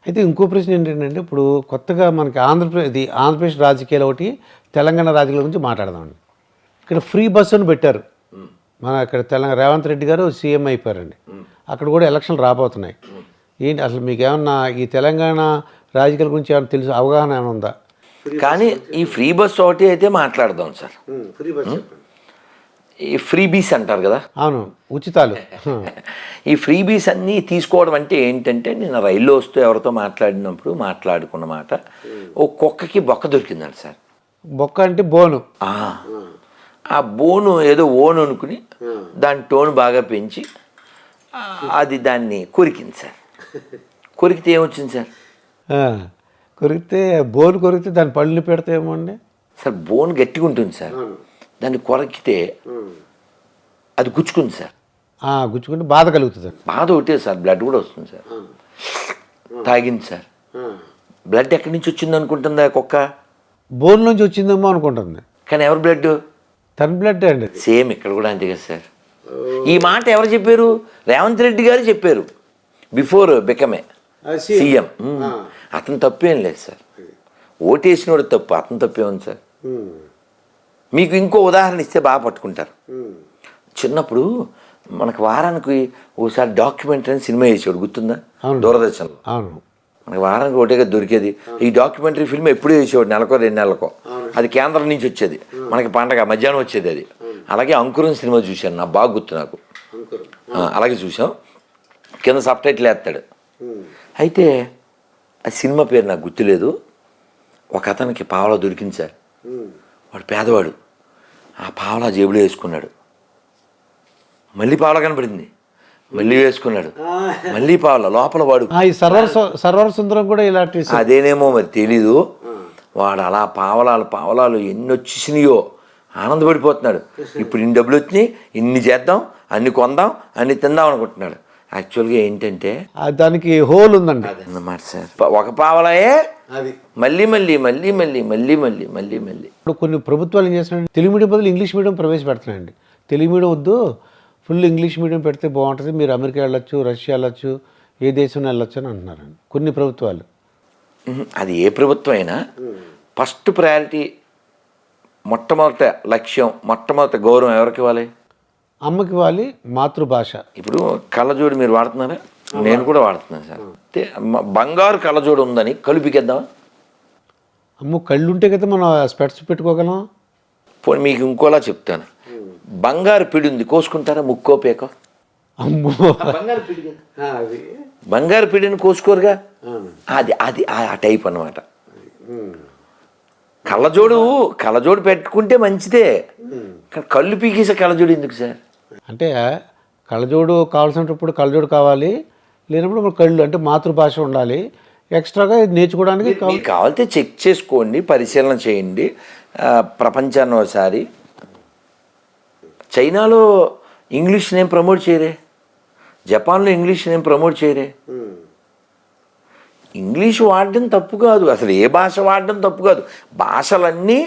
అయితే ఇంకో ప్రశ్న ఏంటంటే ఇప్పుడు కొత్తగా మనకి ఆంధ్రప్రదేశ్ రాజకీయాలు ఒకటి, తెలంగాణ రాజకీయాల గురించి మాట్లాడదామండి. ఇక్కడ ఫ్రీ బస్సు అని పెట్టారు. మన ఇక్కడ తెలంగాణ రేవంత్ రెడ్డి గారు సీఎం అయిపోయారండి. అక్కడ కూడా ఎలక్షన్లు రాబోతున్నాయి. ఏంటి అసలు మీకు ఏమన్నా ఈ తెలంగాణ రాజకీయాల గురించి ఏమైనా తెలుసు, అవగాహన ఏమైనా ఉందా? కానీ ఈ ఫ్రీ బస్ ఒకటి అయితే మాట్లాడదాం సార్. ఫ్రీ బస్ ఈ ఫ్రీబీస్ అంటారు కదా. అవును, ఉచితాలు. ఈ ఫ్రీబీస్ అన్నీ తీసుకోవడం అంటే ఏంటంటే, నేను రైల్లో వస్తూ ఎవరితో మాట్లాడుకున్న మాట, ఓ కుక్కకి బొక్క దొరికిందండి సార్. బొక్క అంటే బోను. ఆ బోను ఏదో ఓను అనుకుని దాని టోన్ బాగా పెంచి అది దాన్ని కొరికింది సార్. కొరికితే ఏమొచ్చింది సార్? కొరికితే బోను కొరికితే దాని పళ్ళు పెడతాయేమో అండి సార్. బోన్ గట్టిగా ఉంటుంది సార్, దాన్ని కొరికితే అది గుచ్చుకుంది సార్. గుచ్చుకుంటే బాధ కలుగుతుంది సార్. బాధ ఒకటే సార్, బ్లడ్ కూడా వస్తుంది సార్. తాగింది సార్. బ్లడ్ ఎక్కడి నుంచి వచ్చింది అనుకుంటుందా కుక్క? బోన్ నుంచి వచ్చిందేమో అనుకుంటుంది. కానీ ఎవరి బ్లడ్? తన బ్లడ్ అండి. సేమ్ ఇక్కడ కూడా అంతే కదా సార్. ఈ మాట ఎవరు చెప్పారు? రేవంత్ రెడ్డి గారు చెప్పారు, బిఫోర్ బికమే సీఎం. అతను తప్పేం లేదు సార్, ఓటేసినోడు తప్పు, అతను తప్పే ఉంది సార్. మీకు ఇంకో ఉదాహరణ ఇస్తే బాగా పట్టుకుంటారు. చిన్నప్పుడు మనకు వారానికి ఓసారి డాక్యుమెంటరీ అని సినిమా వేసేవాడు, గుర్తుందా? దూరదర్శన్లో. మనకి వారానికి ఒకటేగా దొరికేది. ఈ డాక్యుమెంటరీ ఫిల్మ్ ఎప్పుడూ వేసేవాడు, నెలకో 2 నెలలకో. అది కేంద్రం నుంచి వచ్చేది, మనకి పండగ మధ్యాహ్నం వచ్చేది అది. అలాగే అంకురం సినిమా చూశాను, నా బాగా గుర్తు నాకు. అలాగే చూసాం, కింద సబ్ టైటిల్ వేస్తాడు. అయితే ఆ సినిమా పేరు నాకు గుర్తులేదు. ఒక అతనికి పావలా దొరికింది సార్. వాడు పేదవాడు, ఆ పావలా జేబులో వేసుకున్నాడు. మళ్ళీ పావలా కనపడింది, మళ్ళీ వేసుకున్నాడు. మళ్ళీ పావలా లోపల వాడు. సర్వర్ సుందరం కూడా ఇలాంటి అదేనేమో మరి తెలీదు. వాడు అలా పావలాలు ఎన్ని వచ్చేసినాయో ఆనందపడిపోతున్నాడు. ఇప్పుడు ఇన్ని డబ్బులు వచ్చినాయి, ఇన్ని చేద్దాం, అన్ని కొందాం, అన్ని తిందాం అనుకుంటున్నాడు. యాక్చువల్గా ఏంటంటే దానికి హోల్ ఉందండి అన్నమాట సార్. ఒక పావలాయే మళ్ళీ మళ్ళీ మళ్ళీ మళ్ళీ మళ్ళీ మళ్ళీ మళ్ళీ మళ్ళీ. ఇప్పుడు కొన్ని ప్రభుత్వాలు ఏం చేస్తున్నాయండి, తెలుగు మీడియం బదులు ఇంగ్లీష్ మీడియం ప్రవేశపెడుతున్నాయండి. తెలుగు మీడియం వద్దు, ఫుల్ ఇంగ్లీష్ మీడియం పెడితే బాగుంటుంది, మీరు అమెరికా వెళ్ళొచ్చు, రష్యా వెళ్ళొచ్చు, ఏ దేశం వెళ్ళొచ్చు అని అంటున్నారండి కొన్ని ప్రభుత్వాలు. అది ఏ ప్రభుత్వం అయినా ఫస్ట్ ప్రయారిటీ, మొట్టమొదటి లక్ష్యం, మొట్టమొదటి గౌరవం ఎవరికి ఇవ్వాలి? అమ్మకి ఇవ్వాలి, మాతృభాష. ఇప్పుడు కళ్ళజోడు మీరు వాడుతున్నారా? నేను కూడా వాడుతున్నాను సార్. అంటే బంగారు కళ్ళజోడు ఉందని కళ్ళు పీకేద్దామా? అమ్మ కళ్ళు ఉంటే కదా మనం స్పెట్స్ పెట్టుకోగలం. పోనీ మీకు ఇంకోలా చెప్తాను, బంగారు పిడి ఉంది, కోసుకుంటారా? ముక్కో పేకో? అమ్మో, బంగారు పిడిని కోసుకోరుగా. అది అది ఆ టైప్ అన్నమాట. కళ్ళజోడు పెట్టుకుంటే మంచిదే, కానీ కళ్ళు పీకేసే కళ్ళజోడు ఎందుకు సార్? అంటే కళ్ళజోడు కావాల్సినప్పుడు కళ్ళజోడు కావాలి, లేనప్పుడు మన కళ్ళు అంటే మాతృభాష ఉండాలి. ఎక్స్ట్రాగా నేర్చుకోవడానికి కావాలితే చెక్ చేసుకోండి, పరిశీలన చేయండి. ప్రపంచాన్ని ఒకసారి చైనాలో ఇంగ్లీష్ నేమ్ ప్రమోట్ చేయరే, జపాన్లో ఇంగ్లీష్ నేమ్ ప్రమోట్ చేయరే. ఇంగ్లీష్ వాడడం తప్పు కాదు, అసలు ఏ భాష వాడడం తప్పు కాదు. భాషలన్నీ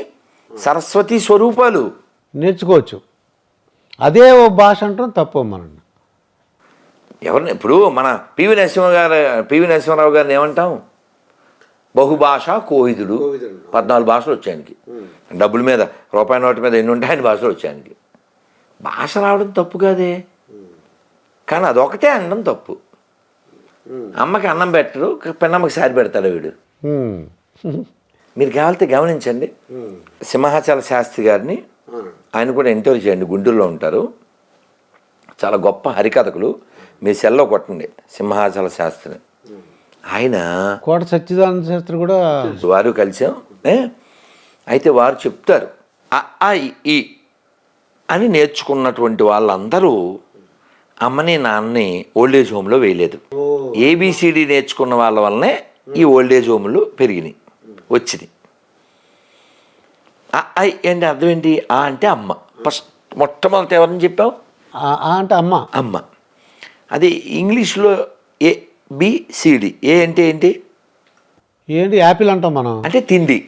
సరస్వతి స్వరూపాలు, నేర్చుకోవచ్చు. అదే ఓ భాష అంటాం తప్పు. మనం ఎవరిని ఇప్పుడు మన పివి నరసింహారావు గారిని ఏమంటాం? బహుభాషా కోవిదుడు. 14 భాషలు వచ్చాయనికి. డబ్బుల మీద, రూపాయి నోటు మీద ఎన్ని ఉంటాయి, 5 భాషలు వచ్చాయనికి. భాష రావడం తప్పు కాదే, కానీ అదొకటే అనడం తప్పు. అమ్మకి అన్నం పెట్టరు, పెన్నమ్మకి సారి పెడతాడు వీడు. మీరు కావాలితే గమనించండి, సింహాచల శాస్త్రి గారిని, ఆయన కూడా ఇంటర్వ్యూ చేయండి, గుంటూరులో ఉంటారు. చాలా గొప్ప హరికథకులు. మీ సెల్లో కొట్టండి సింహాచల శాస్త్రి. ఆయన కోట సచ్చిదానంద శాస్త్రి కూడా వారు కలిసాం. అయితే వారు చెప్తారు, అ ఈ అని నేర్చుకున్నటువంటి వాళ్ళందరూ అమ్మని నాన్నని ఓల్డేజ్ హోమ్లో వేయలేదు. ఏబిసిడి నేర్చుకున్న వాళ్ళ వల్లనే ఈ ఓల్డేజ్ హోమ్లు పెరిగినాయి, వచ్చినాయి. ఐ అంటే అర్థం ఏంటి? ఆ అంటే అమ్మ. ఫస్ట్ మొట్టమొదటి ఎవరిని చెప్పావు? అంటే అమ్మ. అమ్మ. అది ఇంగ్లీష్లో ఏబిసిడి. ఏ అంటే ఏంటి? ఏంటి? యాపిల్ అంటాం మనం, అంటే తిండి.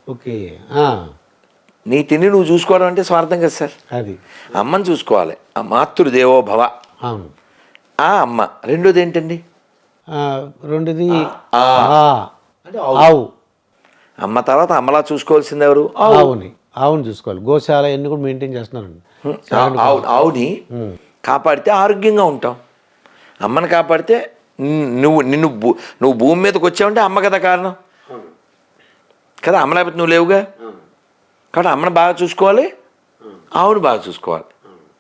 ఓకే. నీ తిండి నువ్వు చూసుకోవడం అంటే స్వార్థం కదా సార్. అది అమ్మని చూసుకోవాలి. మాతృదేవో భవ, ఆ అమ్మ. రెండోది ఏంటండి? రెండోది ఆ. అంటే ఆవు. అమ్మ తర్వాత అమ్మలా చూసుకోవాల్సింది ఎవరు? ఆవుని చూసుకోవాలి. గోశాల ఎన్ని కూడా మెయింటైన్ చేస్తున్నారండి. ఆవుని కాపాడితే ఆరోగ్యంగా ఉంటాం. అమ్మని కాపాడితే నువ్వు భూమి మీదకి వచ్చావంటే అమ్మ కదా కారణం కదా. అమ్మ లేకపోతే నువ్వు లేవుగా. కాబట్టి అమ్మని బాగా చూసుకోవాలి, ఆవుని బాగా చూసుకోవాలి.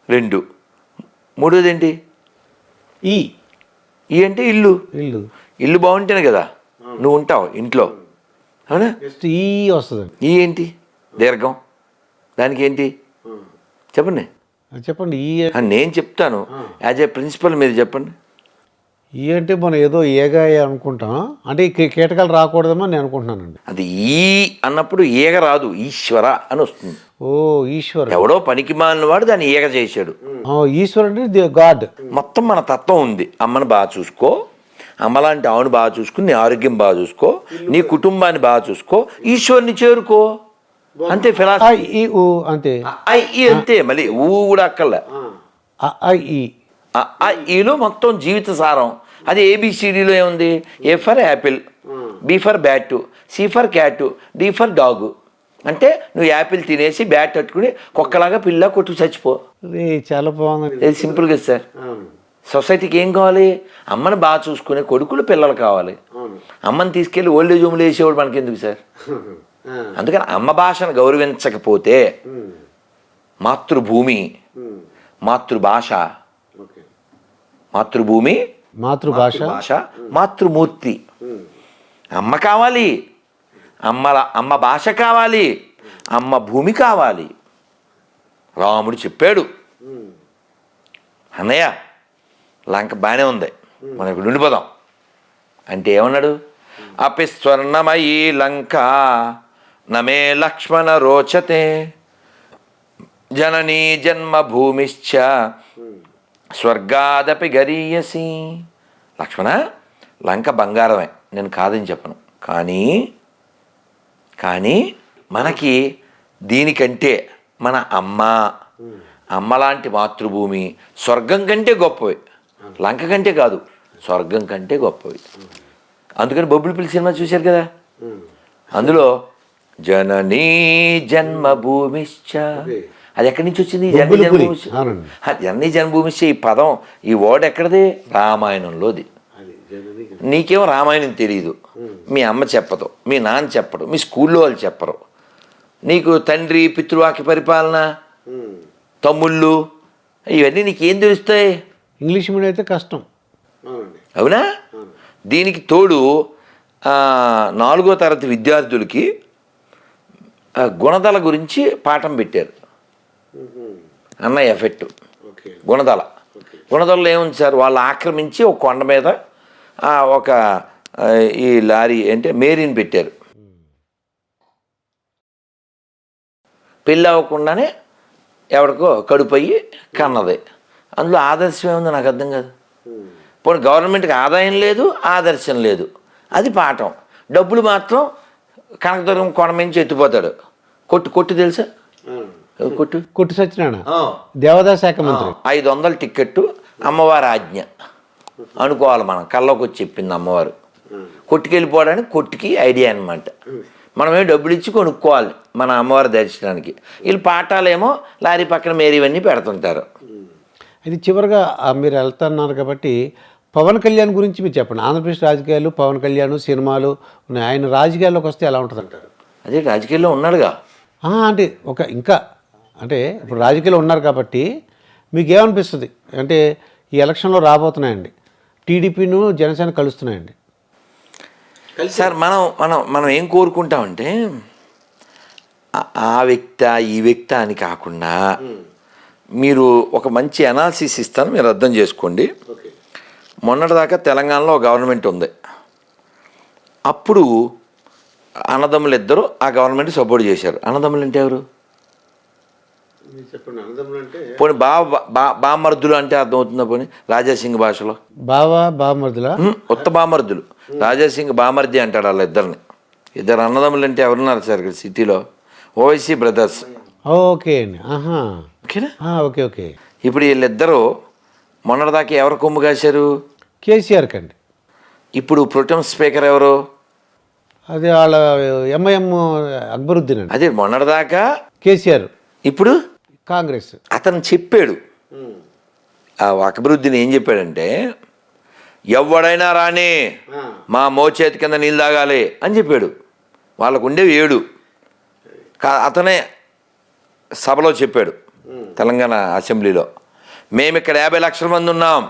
2. మూడోది ఏంటి? ఈ అంటే ఇల్లు. ఇల్లు బాగుంటేనే కదా నువ్వు ఉంటావు ఇంట్లో, అవునా? ఈ వస్తుందండి. ఈ ఏంటి? దీర్ఘం. దానికి ఏంటి చెప్పండి. చెప్పండి. నేను చెప్తాను యాజ్ ఏ ప్రిన్సిపల్, మీరు చెప్పండి. ఈ అంటే మనం ఏదో ఏగాయ అనుకుంటాం, అంటే కీటకాలు రాకూడదేమో నేను అనుకుంటున్నానండి. అది ఈ అన్నప్పుడు ఈగ రాదు, ఈశ్వర అని వస్తుంది. ఓ ఈశ్వర. ఎవడో పనికి మాలిన వాడు దాన్ని ఈగ చేశాడు. ఈశ్వర్ అంటే గాడ్. మొత్తం మన తత్వం ఉంది. అమ్మని బాగా చూసుకో, అమ్మలాంటి ఆవును బాగా చూసుకుని నీ ఆరోగ్యం బాగా చూసుకో, నీ కుటుంబాన్ని బాగా చూసుకో, ఈశ్వరుని చేరుకో. అంతే ఫిలాసఫీ. అంతే. అంతే. మళ్ళీ కూడా అక్కర్లే. ఈలో మొత్తం జీవిత సారం. అది ఏబిసిడిలో ఏముంది? A for apple, B for bat, C for cat, D for dog. అంటే నువ్వు యాపిల్ తినేసి బ్యాట్ పట్టుకుని కుక్కలాగా పిల్ల కొట్టు చచ్చిపో. చాలా బాగుంది. ఇది సింపుల్ కదా సార్. సొసైటీకి ఏం కావాలి? అమ్మని బాగా చూసుకునే కొడుకులు పిల్లలు కావాలి. అమ్మని తీసుకెళ్ళి ఓల్డేజ్ హోమ్లో వేసేవాడు మనకెందుకు సార్? అందుకని అమ్మ భాషను గౌరవించకపోతే మాతృభూమి, మాతృభాష, మాతృభూమి, మాతృభాష, మాతృమూర్తి. అమ్మ కావాలి, అమ్మ భాష కావాలి, అమ్మ భూమి కావాలి. రాముడు చెప్పాడు, అన్నయ్య లంక బాగానే ఉంది, మనకు ఉండిపోదాం అంటే ఏమన్నాడు? అపి స్వర్ణమయీ లంక నమే లక్ష్మణ రోచతే జననీ జన్మభూమిశ్చ స్వర్గాదపి గరీయసి. లక్ష్మణ, లంక బంగారమే, నేను కాదని చెప్పను. కానీ మనకి దీనికంటే మన అమ్మలాంటి మాతృభూమి స్వర్గం కంటే గొప్పవి. లంక కంటే కాదు, స్వర్గం కంటే గొప్పవి. అందుకని బొబ్బిలిపిల్లి సినిమా చూశారు కదా, అందులో జననీ జన్మభూమిశ్చ, అది ఎక్కడి నుంచి వచ్చింది? జననీ జన్మభూమిశ్చ. ఈ పదం, ఈ వర్డ్ ఎక్కడిది? రామాయణంలోది. నీకేమో రామాయణం తెలియదు, మీ అమ్మ చెప్పదు, మీ నాన్న చెప్పడు, మీ స్కూల్లో వాళ్ళు చెప్పరు. నీకు తండ్రి, పితృవాక్య పరిపాలన, తమ్ముళ్ళు, ఇవన్నీ నీకేం తెలుస్తాయి? ఇంగ్లీష్ మీడియం అయితే కష్టం, అవునా? దీనికి తోడు 4వ తరగతి విద్యార్థులకి గుణదల గురించి పాఠం పెట్టారు. అన్న ఎఫెక్ట్ గుణదలలో ఏముంది సార్? వాళ్ళు ఆక్రమించి ఒక కొండ మీద ఒక ఈ లారీ అంటే మేరీని పెట్టారు. పెళ్ళి అవ్వకుండానే ఎవరికో కడుపు అయ్యి కన్నది. అందులో ఆదర్శం ఏముంది నాకు అర్థం కాదు. పోనీ గవర్నమెంట్కి ఆదాయం లేదు, ఆదర్శం లేదు, అది పాఠం. డబ్బులు మాత్రం కనకదుర్గం కొండ నుంచి ఎత్తిపోతాడు. కొట్టు తెలుసా? కొట్టు సత్యనారాయణ దేవాదాయ శాఖ మంత్రి. 500 టిక్కెట్టు, అమ్మవారి ఆజ్ఞ అనుకోవాలి. మనం కల్లోకి వచ్చి చెప్పింది అమ్మవారు. కొట్టుకెళ్ళిపోవడానికి కొట్టుకి ఐడియా అనమాట. మనమే డబ్బులు ఇచ్చి కొనుక్కోవాలి మన అమ్మవారి దర్శనానికి. వీళ్ళు పాఠాలేమో లారీ పక్కన మేరీవన్నీ పెడుతుంటారు. ఇది చివరిగా మీరు వెళ్తున్నారు కాబట్టి పవన్ కళ్యాణ్ గురించి మీరు చెప్పండి. ఆంధ్రప్రదేశ్ రాజకీయాలు, పవన్ కళ్యాణ్ సినిమాలు ఉన్నాయి. ఆయన రాజకీయాల్లోకి వస్తే ఎలా ఉంటుంది అంటారు? అదే రాజకీయాల్లో ఉన్నాడుగా. అంటే ఇంకా అంటే ఇప్పుడు రాజకీయాల్లో ఉన్నారు కాబట్టి మీకు ఏమనిపిస్తుంది? అంటే ఈ ఎలక్షన్లో రాబోతున్నాయండి, టీడీపీను జనసేన కలుస్తున్నాయండి. సార్ మనం ఏం కోరుకుంటామంటే ఆ వ్యక్తి ఈ వ్యక్తి అని కాకుండా మీరు ఒక మంచి అనాలిసిస్ ఇస్తాను, మీరు అర్థం చేసుకోండి. మొన్నటిదాకా తెలంగాణలో గవర్నమెంట్ ఉంది. అప్పుడు అన్నదమ్ములు ఇద్దరు ఆ గవర్నమెంట్ సపోర్ట్ చేశారు. అన్నదమ్ములు అంటే ఎవరు? పోనీ బామర్దులు అంటే అర్థమవుతుందా? పోనీ రాజాసింగ్ భాషలో బామర్దులా? ఉత్త బామర్దులు. రాజాసింగ్ బామర్ది అంటాడు వాళ్ళ ఇద్దరిని. ఇద్దరు అన్నదమ్ములు అంటే ఎవరున్నారు సార్ ఇక్కడ సిటీలో? ఓవైసీ బ్రదర్స్. ఓకే అండి. ఓకేనా? ఓకే. ఇప్పుడు వీళ్ళిద్దరూ మొన్నటిదాకా ఎవరు కొమ్ము కాశారు? కేసీఆర్ కండి. ఇప్పుడు ప్రొటెం స్పీకర్ ఎవరు? అది వాళ్ళ ఎంఐఎం అక్బరుద్దీన్ అండి. అదే మొన్నటిదాకా కేసీఆర్ ఇప్పుడు కాంగ్రెస్. అతను చెప్పాడు, ఆ అక్బరుద్దీన్ ఏం చెప్పాడంటే, ఎవడైనా రాని మా మోచేతి కింద నీళ్ళు తాగాలి అని చెప్పాడు. వాళ్ళకు ఉండేవి 7. అతనే సభలో చెప్పాడు తెలంగాణ అసెంబ్లీలో, మేము ఇక్కడ 50 లక్షల మంది ఉన్నాం,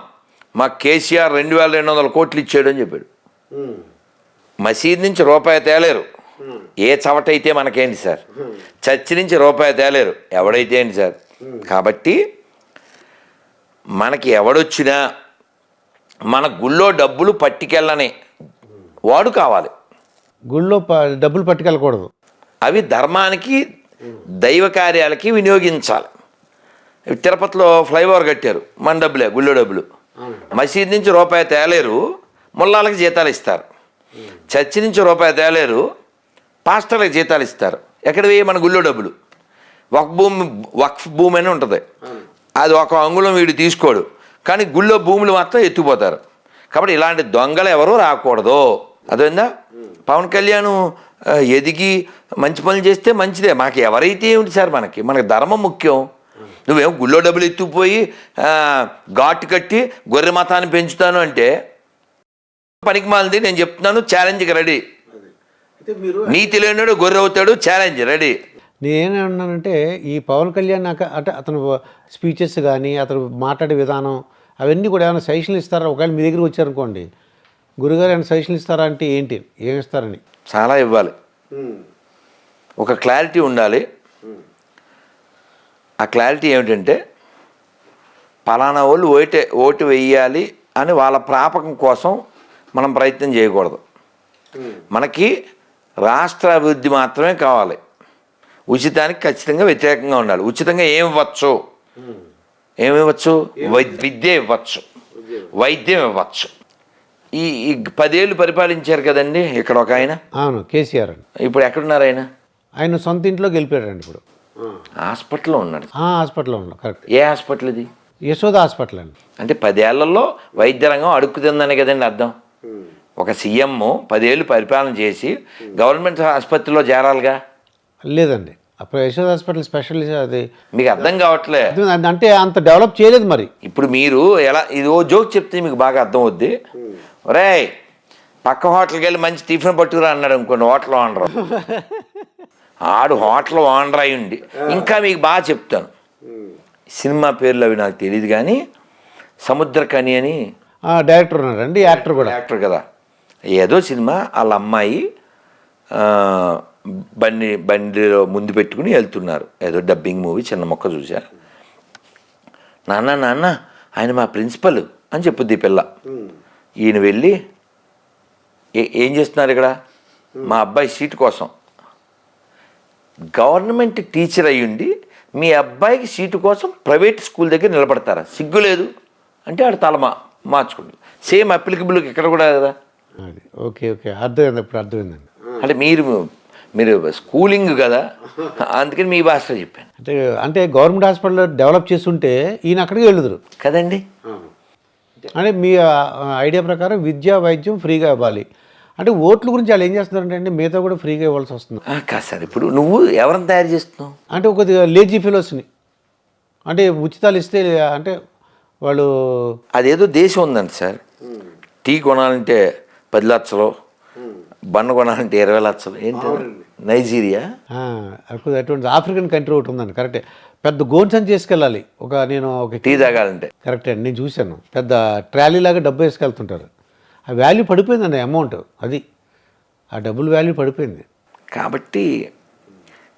మా కేసీఆర్ 2200 కోట్లు ఇచ్చాడు అని చెప్పాడు. మసీద్ నుంచి రూపాయి తేలేరు, ఏ చవటైతే మనకేంటి సార్, చర్చి నుంచి రూపాయి తేలేరు, ఎవడైతే ఏంటి సార్. కాబట్టి మనకి ఎవడొచ్చినా మన గుళ్ళో డబ్బులు పట్టుకెళ్ళని వాడు కావాలి. గుళ్ళో డబ్బులు పట్టుకెళ్ళకూడదు, అవి ధర్మానికి దైవ కార్యాలకి వినియోగించాలి. తిరుపతిలో ఫ్లైఓవర్ కట్టారు, మన డబ్బులే, గుళ్ళో డబ్బులు. మసీద్ నుంచి రూపాయి తేలేరు, ముల్లాలకు జీతాలు ఇస్తారు. చర్చి నుంచి రూపాయి తేలేరు, పాస్టర్లకు జీతాలు ఇస్తారు. ఎక్కడవి? మన గుళ్ళో డబ్బులు. వక్ఫ్ భూమి అని ఉంటుంది, అది 1 అంగుళం వీడు తీసుకోడు, కానీ గుళ్ళో భూములు మాత్రం ఎత్తుకుపోతారు. కాబట్టి ఇలాంటి దొంగలు ఎవరూ రాకూడదు. అదేందా పవన్ కళ్యాణ్ ఎదిగి మంచి పనులు చేస్తే మంచిదే, మాకు ఎవరైతే ఏమిటి సార్, మనకి ధర్మం ముఖ్యం. నువ్వేం గుళ్ళో డబ్బులు ఎత్తుకుపోయి ఘాటు కట్టి గొర్రె మతాన్ని పెంచుతాను అంటే పనికి మాలింది. నేను చెప్తున్నాను, ఛాలెంజ్కి రెడీ. నీతి లేనివాడు గొర్రె అవుతాడు, ఛాలెంజ్ రెడీ. నేనేమన్నానంటే ఈ పవన్ కళ్యాణ్ అంటే అతను స్పీచెస్ కానీ అతను మాట్లాడే విధానం అవన్నీ కూడా ఏమైనా సజెషన్లు ఇస్తారా? ఒకవేళ మీ దగ్గరికి వచ్చారనుకోండి, గురుగారు ఏమైనా సజెషన్లు ఇస్తారా అంటే ఏంటి, ఏమి ఇస్తారని? చాలా ఇవ్వాలి. ఒక క్లారిటీ ఉండాలి. ఆ క్లారిటీ ఏమిటంటే, పలానా వాళ్ళు ఓటు వేయాలి అని వాళ్ళ ప్రాపకం కోసం మనం ప్రయత్నం చేయకూడదు. మనకి రాష్ట్ర అభివృద్ధి మాత్రమే కావాలి. ఉచితానికి ఖచ్చితంగా వ్యతిరేకంగా ఉండాలి. ఉచితంగా ఏమి ఇవ్వచ్చు? విద్య ఇవ్వచ్చు, వైద్యం ఇవ్వచ్చు. ఈ 10 ఏళ్ళు పరిపాలించారు కదండి ఇక్కడ ఒక ఆయన. అవును, కేసీఆర్ అండి. ఇప్పుడు ఎక్కడున్నారు ఆయన? ఆయన సొంత ఇంట్లోకి వెళ్ళిపోయారండి. ఇప్పుడు హాస్పిటల్లో ఉన్నాడు. హాస్పిటల్లో ఉన్నాడు. కరెక్ట్. ఏ హాస్పిటల్ ఇది? యశోద హాస్పిటల్ అండి. అంటే 10 ఏళ్లలో వైద్య రంగం అడుక్కుతుందని కదండి అర్థం. ఒక సీఎం 10 ఏళ్ళు పరిపాలన చేసి గవర్నమెంట్ ఆసుపత్రిలో చేరాలిగా. లేదండి, అప్పుడు యశోద హాస్పిటల్ స్పెషలిస్ట్. అది మీకు అర్థం కావట్లే. అంటే అంత డెవలప్ చేయలేదు మరి. ఇప్పుడు మీరు ఎలా, ఇది ఓ జోక్ చెప్తే మీకు బాగా అర్థం అవుద్ది. ఒరే, పక్క హోటల్కి వెళ్ళి మంచి టిఫిన్ పట్టుకురా అన్నాడు అనుకోండి హోటల్ ఓనర్. ఆడు హోటల్ ఓనర్ అయి ఉండి ఇంకా మీకు బాగా చెప్తాను. సినిమా పేర్లు అవి నాకు తెలియదు కానీ సముద్రకని అని డైరెక్టర్ ఉన్నారండి, యాక్టర్ కూడా. యాక్టర్ కదా. ఏదో సినిమా వాళ్ళ అమ్మాయి బండిలో ముందు పెట్టుకుని వెళ్తున్నారు, ఏదో డబ్బింగ్ మూవీ, చిన్న మొక్క చూసా. నాన్న ఆయన మా ప్రిన్సిపల్ అని చెప్పుద్ది ఈ పిల్ల. ఈయన వెళ్ళి ఏం చేస్తున్నారు ఇక్కడ? మా అబ్బాయి సీటు కోసం. గవర్నమెంట్ టీచర్ అయ్యుండి మీ అబ్బాయికి సీటు కోసం ప్రైవేట్ స్కూల్ దగ్గర నిలబడతారా? సిగ్గు లేదు అంటే ఆడు తల మార్చుకుంటారు. సేమ్ అప్లికబుల్ ఇక్కడ కూడా కదా. అది ఓకే, అర్థమైంది, ఇప్పుడు అర్థమైందండి. అంటే మీరు స్కూలింగ్ కదా, అందుకని మీ భాషలో చెప్పాను. అంటే గవర్నమెంట్ హాస్పిటల్ డెవలప్ చేస్తుంటే ఈయన అక్కడికి వెళ్ళుదురు కదండి. అంటే మీ ఐడియా ప్రకారం విద్య వైద్యం ఫ్రీగా ఇవ్వాలి అంటే ఓట్ల గురించి వాళ్ళు ఏం చేస్తున్నారంటే అండి, మిగతా కూడా ఫ్రీగా ఇవ్వాల్సి వస్తుంది. కాదు సార్, ఇప్పుడు నువ్వు ఎవరిని తయారు చేస్తున్నావు అంటే కొద్దిగా లేజీ ఫెలోస్ని, అంటే ఉచితాలు ఇస్తే అంటే వాళ్ళు. అదేదో దేశం ఉందండి సార్, టీ కొనాలంటే 10 లక్షలు, బండ కొనాలంటే 20 లక్షలు. ఏంటి నైజీరియా? అటువంటి ఆఫ్రికన్ కంట్రీ ఒకటి ఉందండి. కరెక్టే, పెద్ద గోన్స్ అని చేసుకెళ్ళాలి. నేను ఒక టీ తాగాలంటే. కరెక్టే అండి, నేను చూశాను. పెద్ద ట్రాలీ లాగా డబ్బు వేసుకెళ్తుంటారు. ఆ వాల్యూ పడిపోయిందండి, అమౌంట్, అది ఆ డబ్బులు వాల్యూ పడిపోయింది. కాబట్టి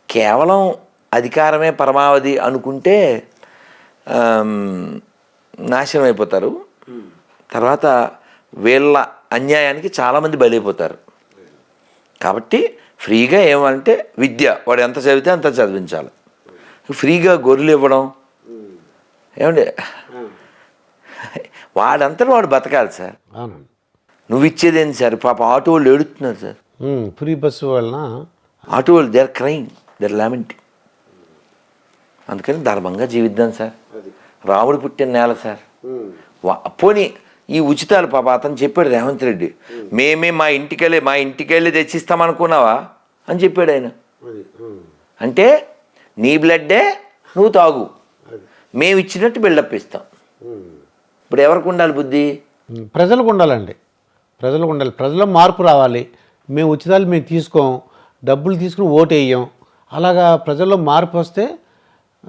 కేవలం అధికారమే పరమావధి అనుకుంటే నాశనం అయిపోతారు. తర్వాత వీళ్ళ అన్యాయానికి చాలామంది బలైపోతారు. కాబట్టి ఫ్రీగా ఏమంటే విద్య, వాడు ఎంత చదివితే అంత చదివించాలి. ఫ్రీగా గొర్రెలు ఇవ్వడం ఏమండి, వాడంతటా వాడు బతకాలి సార్. అవునండి. నువ్వు ఇచ్చేదేంటి సార్? పాప ఆటో వాళ్ళు ఏడుతున్నారు సార్. ఫ్రీ బస్సు వలన ఆటో వాళ్ళు they are crying, they are lamenting. అందుకని ధర్మంగా జీవిద్దాం సార్. రాముడు పుట్టిన నేల సార్. పోనీ ఈ ఉచితాలు పాప అతను చెప్పాడు రేవంత్ రెడ్డి, మేమే మా ఇంటికెళ్ళి తెచ్చిస్తామనుకున్నావా అని చెప్పాడు ఆయన. అంటే నీ బ్లడ్డే నువ్వు తాగు, మేము ఇచ్చినట్టు బిల్డప్ ఇస్తాం. ఇప్పుడు ఎవరికి ఉండాలి బుద్ధి? ప్రజలకు ఉండాలండి, ప్రజలకు ఉండాలి. ప్రజల్లో మార్పు రావాలి. మేము ఉచితాలు మేము తీసుకోం, డబ్బులు తీసుకుని ఓటు వేయం. అలాగా ప్రజల్లో మార్పు వస్తే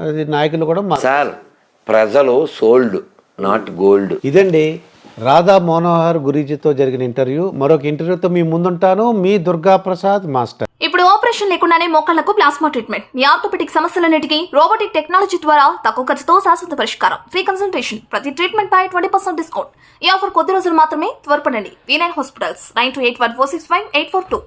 అది నాయకులు కూడా సార్ ప్రజలు సోల్డ్ నాట్ గోల్డ్. ఇదండి రాధా మనోహర్ గురూజీతో జరిగిన ఇంటర్వ్యూ. మరొక ఇంటర్వ్యూతో మీ ముందుంటాను, మీ దుర్గా ప్రసాద్ మాస్టర్. ఇప్పుడు ఆపరేషన్ లేకుండానే మోకాళ్లకు ప్లాస్మా ట్రీట్మెంట్, మీ ఆర్థోపెటిక్ సమస్యలన్నిటికీ రోబోటిక్ టెక్నాలజీ ద్వారా తక్కువ ఖర్చుతో శాశ్వత పరిష్కారం, ఫ్రీ కన్సల్టేషన్, ప్రతి ట్రీట్మెంట్ పై 20% డిస్కౌంట్. ఈ ఆఫర్ కొద్ది రోజులు మాత్రమే, త్వరపడండి. V9 hospitals 9281465842.